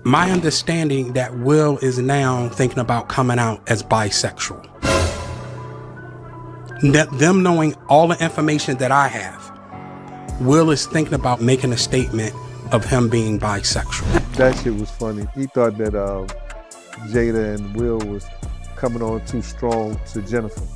My understanding that Will is now thinking about coming out as bisexual. Them knowing all the information that I have, Will is thinking about making a statement of him being bisexual. That shit was funny. He thought that Jada and Will was coming on too strong to Jennifer,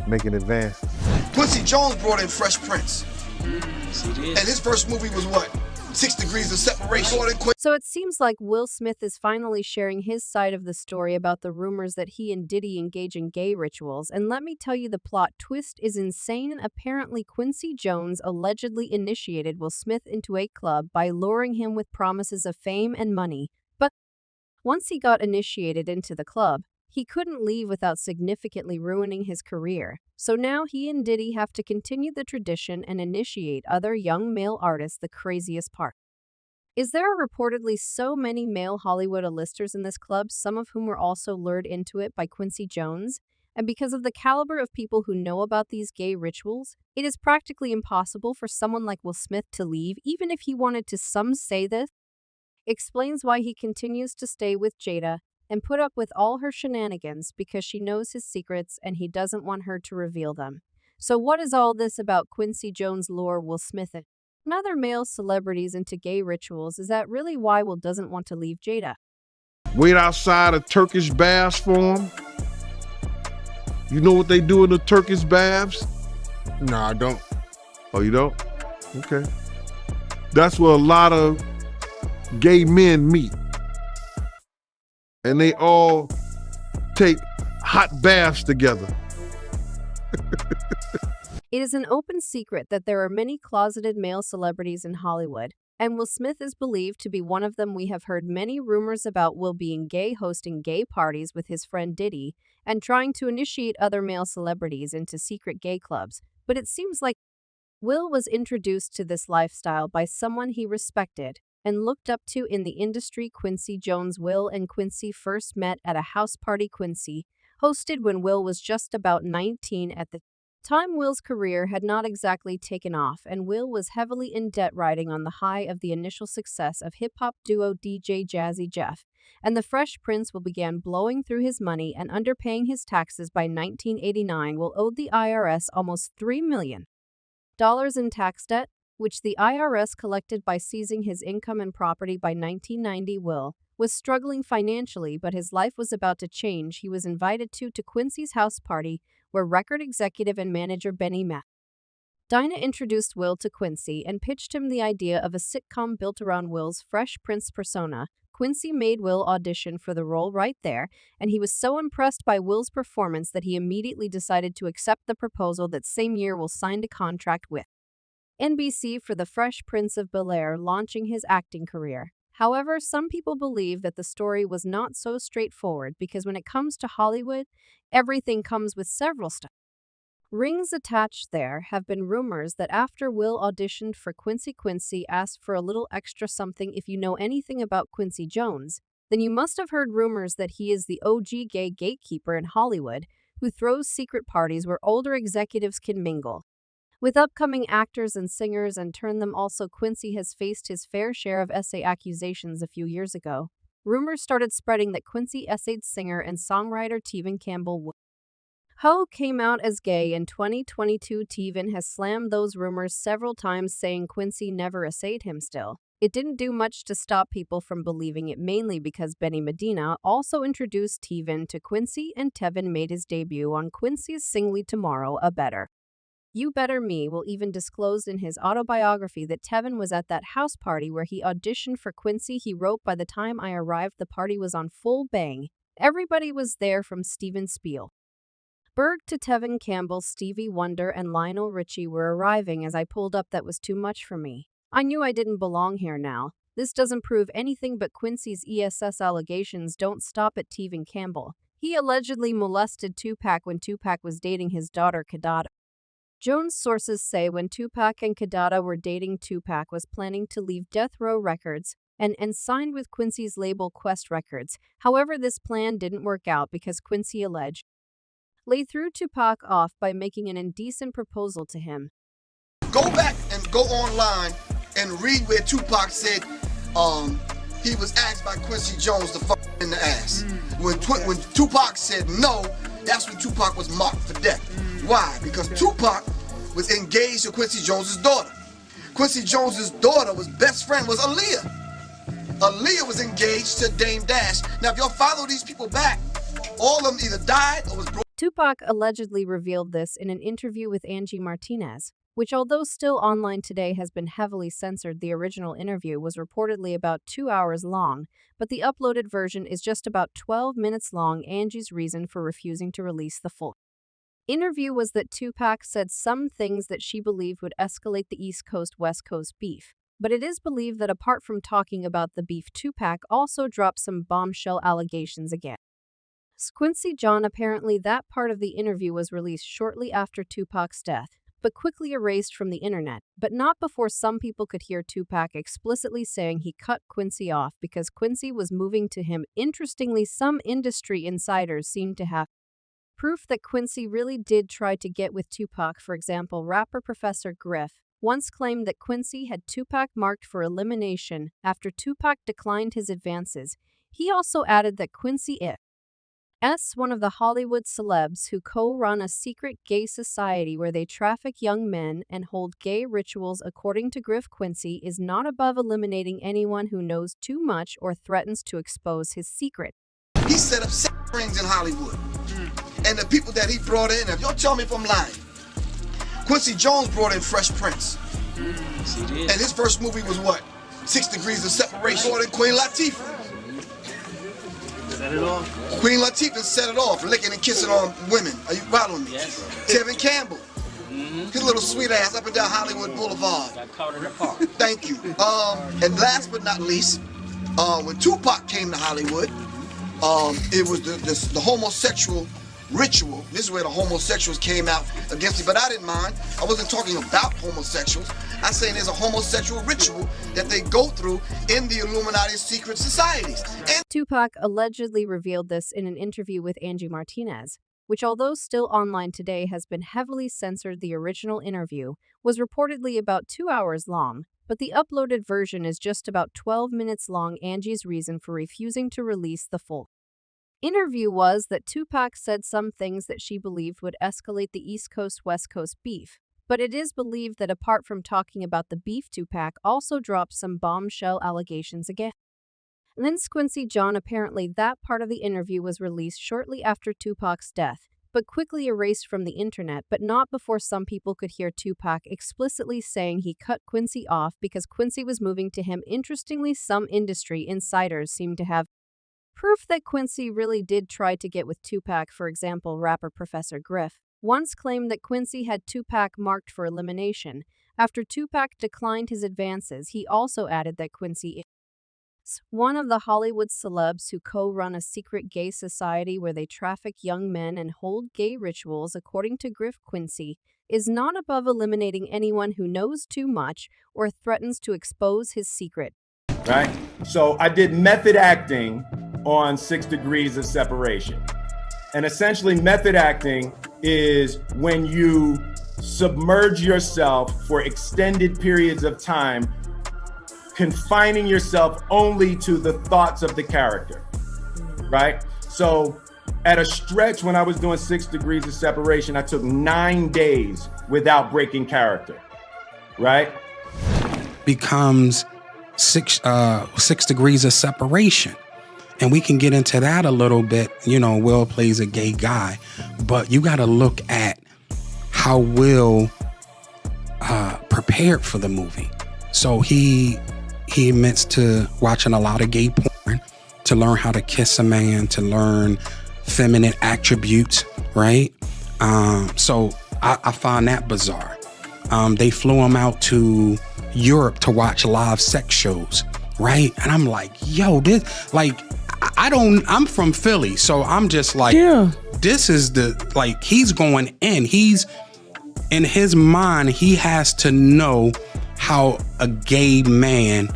making advances. Quincy Jones brought in Fresh Prince. And his first movie was what? 6 Degrees of Separation. So it seems like Will Smith is finally sharing his side of the story about the rumors that he and Diddy engage in gay rituals, and let me tell you, the plot twist is insane. Apparently, Quincy Jones allegedly initiated Will Smith into a club by luring him with promises of fame and money, but once he got initiated into the club, he couldn't leave without significantly ruining his career. So now he and Diddy have to continue the tradition and initiate other young male artists. The craziest part is there are reportedly so many male Hollywood A-listers in this club, some of whom were also lured into it by Quincy Jones. And because of the caliber of people who know about these gay rituals, it is practically impossible for someone like Will Smith to leave, even if he wanted to. Some say this explains why he continues to stay with Jada and put up with all her shenanigans, because she knows his secrets and he doesn't want her to reveal them. So what is all this about Quincy Jones lure Will Smith and other male celebrities into gay rituals? Is that really why Will doesn't want to leave Jada? Wait outside of Turkish baths for him. You know what they do in the Turkish baths? No, I don't. Oh, you don't? Okay. That's where a lot of gay men meet. And they all take hot baths together. It is an open secret that there are many closeted male celebrities in Hollywood, and Will Smith is believed to be one of them. We have heard many rumors about Will being gay, hosting gay parties with his friend Diddy, and trying to initiate other male celebrities into secret gay clubs. But it seems like Will was introduced to this lifestyle by someone he respected and looked up to in the industry, Quincy Jones. Will and Quincy first met at a house party Quincy hosted when Will was just about 19 at the time. Will's career had not exactly taken off, and Will was heavily in debt, riding on the high of the initial success of hip-hop duo DJ Jazzy Jeff and the Fresh Prince. Will began blowing through his money and underpaying his taxes. By 1989, Will owed the IRS almost $3 million in tax debt, which the IRS collected by seizing his income and property. By 1990, Will was struggling financially, but his life was about to change. He was invited to Quincy's house party, where record executive and manager Benny met. Dinah introduced Will to Quincy and pitched him the idea of a sitcom built around Will's Fresh Prince persona. Quincy made Will audition for the role right there, and he was so impressed by Will's performance that he immediately decided to accept the proposal. That same year, Will signed a contract with NBC for The Fresh Prince of Bel-Air, launching his acting career. However, some people believe that the story was not so straightforward, because when it comes to Hollywood, everything comes with several rings attached. There have been rumors that after Will auditioned for Quincy, Quincy asked for a little extra something. If you know anything about Quincy Jones, then you must have heard rumors that he is the OG gay gatekeeper in Hollywood, who throws secret parties where older executives can mingle with upcoming actors and singers and turn them. Also, Quincy has faced his fair share of SA accusations. A few years ago, rumors started spreading that Quincy essayed singer and songwriter Tevin Campbell Ho came out as gay in 2022. Tevin has slammed those rumors several times, saying Quincy never essayed him. Still, it didn't do much to stop people from believing it, mainly because Benny Medina also introduced Tevin to Quincy, and Tevin made his debut on Quincy's singly Tomorrow, a Better You Better Me. Will even disclosed in his autobiography that Tevin was at that house party where he auditioned for Quincy. He wrote, "By the time I arrived, the party was on full bang. Everybody was there, from Steven Spielberg to Tevin Campbell, Stevie Wonder, and Lionel Richie were arriving. As I pulled up, that was too much for me. I knew I didn't belong here." Now, this doesn't prove anything, but Quincy's ESS allegations don't stop at Tevin Campbell. He allegedly molested Tupac when Tupac was dating his daughter Kadada. Jones sources say when Tupac and Kadada were dating, Tupac was planning to leave Death Row Records and signed with Quincy's label Quest Records. However, this plan didn't work out because Quincy allegedly threw Tupac off by making an indecent proposal to him. Go back and go online and read where Tupac said, he was asked by Quincy Jones to fuck in the ass. When Tupac said no, that's when Tupac was marked for death. Why? Because Tupac was engaged to Quincy Jones's daughter. Quincy Jones's daughter was best friend was Aaliyah. Aaliyah was engaged to Dame Dash. Now, if y'all follow these people back, all of them either died or was broke. Tupac allegedly revealed this in an interview with Angie Martinez, which, although still online today, has been heavily censored. The original interview was reportedly about 2 hours long, but the uploaded version is just about 12 minutes long. Angie's reason for refusing to release the full interview was that Tupac said some things that she believed would escalate the East Coast-West Coast beef. But it is believed that apart from talking about the beef, Tupac also dropped some bombshell allegations again. Quincy Jones, apparently that part of the interview was released shortly after Tupac's death, but quickly erased from the internet, but not before some people could hear Tupac explicitly saying he cut Quincy off because Quincy was moving to him. Interestingly, some industry insiders seem to have proof that Quincy really did try to get with Tupac. For example, rapper Professor Griff once claimed that Quincy had Tupac marked for elimination after Tupac declined his advances. He also added that Quincy is one of the Hollywood celebs who co-run a secret gay society where they traffic young men and hold gay rituals. According to Griff, Quincy is not above eliminating anyone who knows too much or threatens to expose his secret. He set up sex rings in Hollywood. And the people that he brought in, if y'all tell me if I'm lying, Quincy Jones brought in Fresh Prince. And his first movie was what? 6 Degrees of Separation. Brought in Queen Latifah. Set it off. Queen Latifah set it off, licking and kissing on women. Are you following me? Yes. Tevin Campbell. His little sweet ass up and down Hollywood Boulevard. Got caught in the park. Thank you. And last but not least, when Tupac came to Hollywood, it was the homosexual ritual. This is where the homosexuals came out against it, but I didn't mind. I wasn't talking about homosexuals. I'm saying there's a homosexual ritual that they go through in the Illuminati secret societies. And Tupac allegedly revealed this in an interview with Angie Martinez, which, although still online today, has been heavily censored. The original interview was reportedly about 2 hours long, but the uploaded version is just about 12 minutes long. Angie's reason for refusing to release the full interview was that Tupac said some things that she believed would escalate the East Coast-West Coast beef. But it is believed that apart from talking about the beef, Tupac also dropped some bombshell allegations again. Then Quincy Jones, apparently that part of the interview was released shortly after Tupac's death, but quickly erased from the internet, but not before some people could hear Tupac explicitly saying he cut Quincy off because Quincy was moving to him. Interestingly, some industry insiders seem to have proof that Quincy really did try to get with Tupac. For example, rapper Professor Griff once claimed that Quincy had Tupac marked for elimination. After Tupac declined his advances, he also added that Quincy is one of the Hollywood celebs who co-run a secret gay society where they traffic young men and hold gay rituals. According to Griff, Quincy is not above eliminating anyone who knows too much or threatens to expose his secret. Right? So I did method acting on 6 Degrees of Separation. And essentially method acting is when you submerge yourself for extended periods of time, confining yourself only to the thoughts of the character, right? So at a stretch when I was doing 6 Degrees of Separation, I took 9 days without breaking character, right? Becomes 6 degrees of separation. And we can get into that a little bit. You know, Will plays a gay guy, but you got to look at how Will prepared for the movie. So he admits to watching a lot of gay porn to learn how to kiss a man, to learn feminine attributes, right? So I find that bizarre. They flew him out to Europe to watch live sex shows, right? And I'm like, yo, this, like, I'm from Philly, so I'm just like, yeah, this is he's going in. He's, in his mind, he has to know how a gay man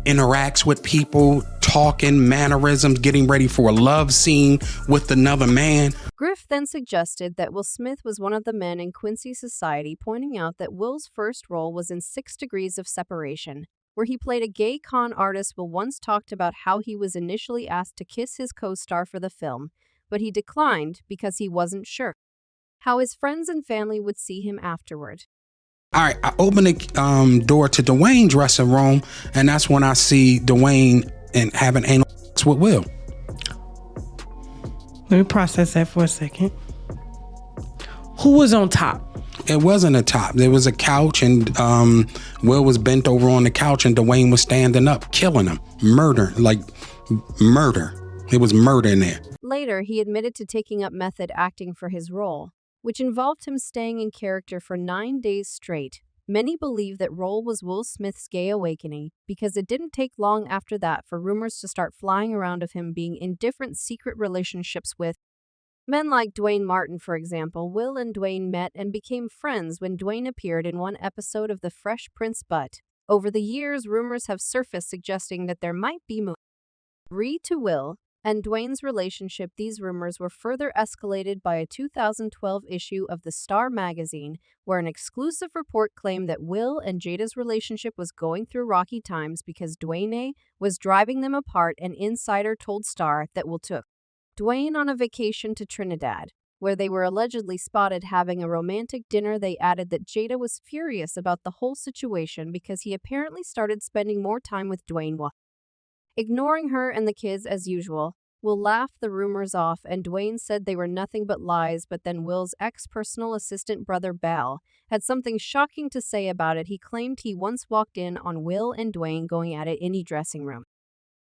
interacts with people, talking, mannerisms, getting ready for a love scene with another man. Griff then suggested that Will Smith was one of the men in Quincy's society, pointing out that Will's first role was in 6 Degrees of Separation, where he played a gay con artist. Will once talked about how he was initially asked to kiss his co-star for the film, but he declined because he wasn't sure how his friends and family would see him afterward. All right, I open the door to Dwayne's dressing room, and that's when I see Dwayne and having anal sex with Will. Let me process that for a second. Who was on top? It wasn't a top. There was a couch, and Will was bent over on the couch, and Dwayne was standing up, killing him. Murder. It was murder in there. Later, he admitted to taking up method acting for his role, which involved him staying in character for 9 days straight. Many believe that role was Will Smith's gay awakening because it didn't take long after that for rumors to start flying around of him being in different secret relationships with men like Dwayne Martin, for example. Will and Dwayne met and became friends when Dwayne appeared in one episode of The Fresh Prince, but over the years, rumors have surfaced suggesting that there might be more to Will and Dwayne's relationship. These rumors were further escalated by a 2012 issue of The Star magazine, where an exclusive report claimed that Will and Jada's relationship was going through rocky times because Dwayne was driving them apart. An insider told Star that Will took Dwayne on a vacation to Trinidad, where they were allegedly spotted having a romantic dinner. They added that Jada was furious about the whole situation because he apparently started spending more time with Dwayne while ignoring her and the kids as usual. Will laughed the rumors off, and Dwayne said they were nothing but lies, but then Will's ex-personal assistant brother Bal had something shocking to say about it. He claimed he once walked in on Will and Dwayne going at it in the dressing room.